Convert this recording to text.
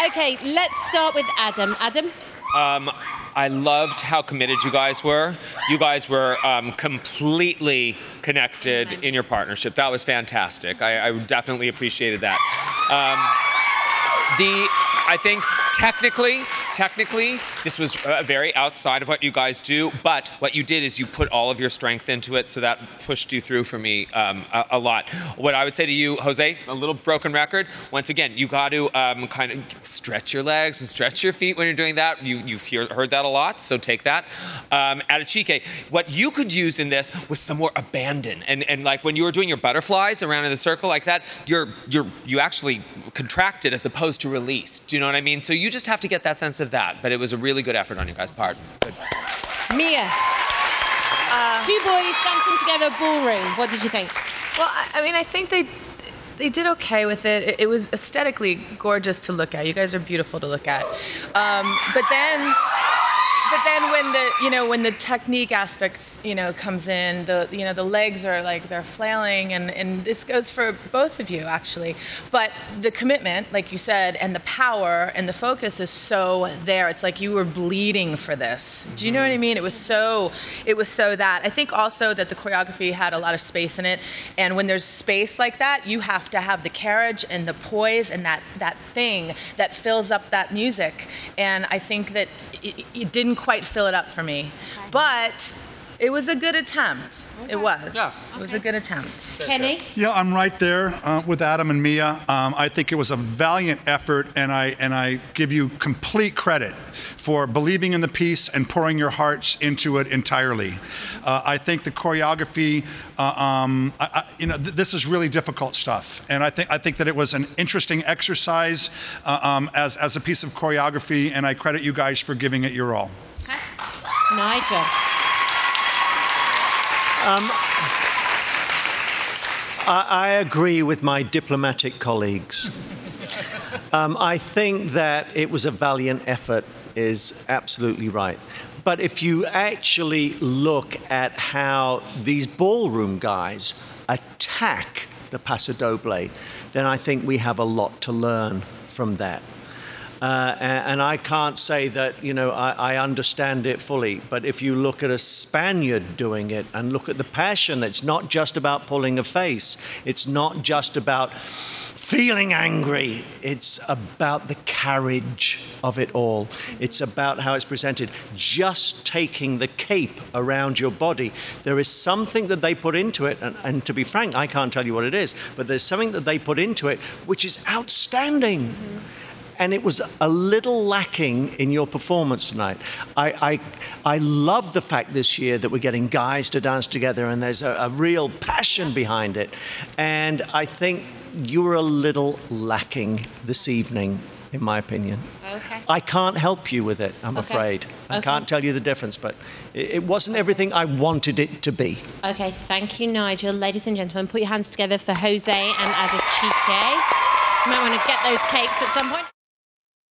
Okay, let's start with Adam. Adam? I loved how committed you guys were. You guys were completely connected in your partnership. That was fantastic. I definitely appreciated that. I think technically, this was very outside of what you guys do, but what you did is you put all of your strength into it, so that pushed you through for me a lot. What I would say to you, Jose, a little broken record, once again, you got to kind of stretch your legs and stretch your feet when you're doing that. You've heard that a lot, so take that. Adechike, what you could use in this was some more abandon, and like when you were doing your butterflies around in the circle like that, you actually contracted as opposed to released. Do you know what I mean? So you just have to get that sense of that, but it was a really good effort on you guys' part. Good. Mia. Two boys dancing together, ballroom. What did you think? Well, I mean, I think they did okay with it. It was aesthetically gorgeous to look at. You guys are beautiful to look at. But then when the technique aspects comes in, the legs are like they're flailing, and this goes for both of you actually. But the commitment, like you said, and the power and the focus is so there. It's like you were bleeding for this. Do you know what I mean? It was so that. I think also that the choreography had a lot of space in it, and when there's space like that, you have to have the carriage and the poise and that thing that fills up that music. And I think that it didn't quite fill it up for me, but it was a good attempt. Okay. It was. Yeah. It was a good attempt. Kenny? Yeah, I'm right there with Adam and Mia. I think it was a valiant effort, and I give you complete credit for believing in the piece and pouring your hearts into it entirely. I think the choreography, this is really difficult stuff, and I think that it was an interesting exercise as a piece of choreography, and I credit you guys for giving it your all. Okay. Nigel. I agree with my diplomatic colleagues. I think that it was a valiant effort, is absolutely right. But if you actually look at how these ballroom guys attack the Paso Doble, then I think we have a lot to learn from that. And I can't say that, I understand it fully, but if you look at a Spaniard doing it and look at the passion, it's not just about pulling a face. It's not just about feeling angry. It's about the carriage of it all. It's about how it's presented. Just taking the cape around your body. There is something that they put into it, and to be frank, I can't tell you what it is, but there's something that they put into it which is outstanding. Mm-hmm. And it was a little lacking in your performance tonight. I love the fact this year that we're getting guys to dance together, and there's a real passion behind it. And I think you were a little lacking this evening, in my opinion. Okay. I can't help you with it, I'm afraid. I can't tell you the difference, but it wasn't everything I wanted it to be. Okay, thank you, Nigel. Ladies and gentlemen, put your hands together for Jose and Adechike. You might want to get those capes at some point.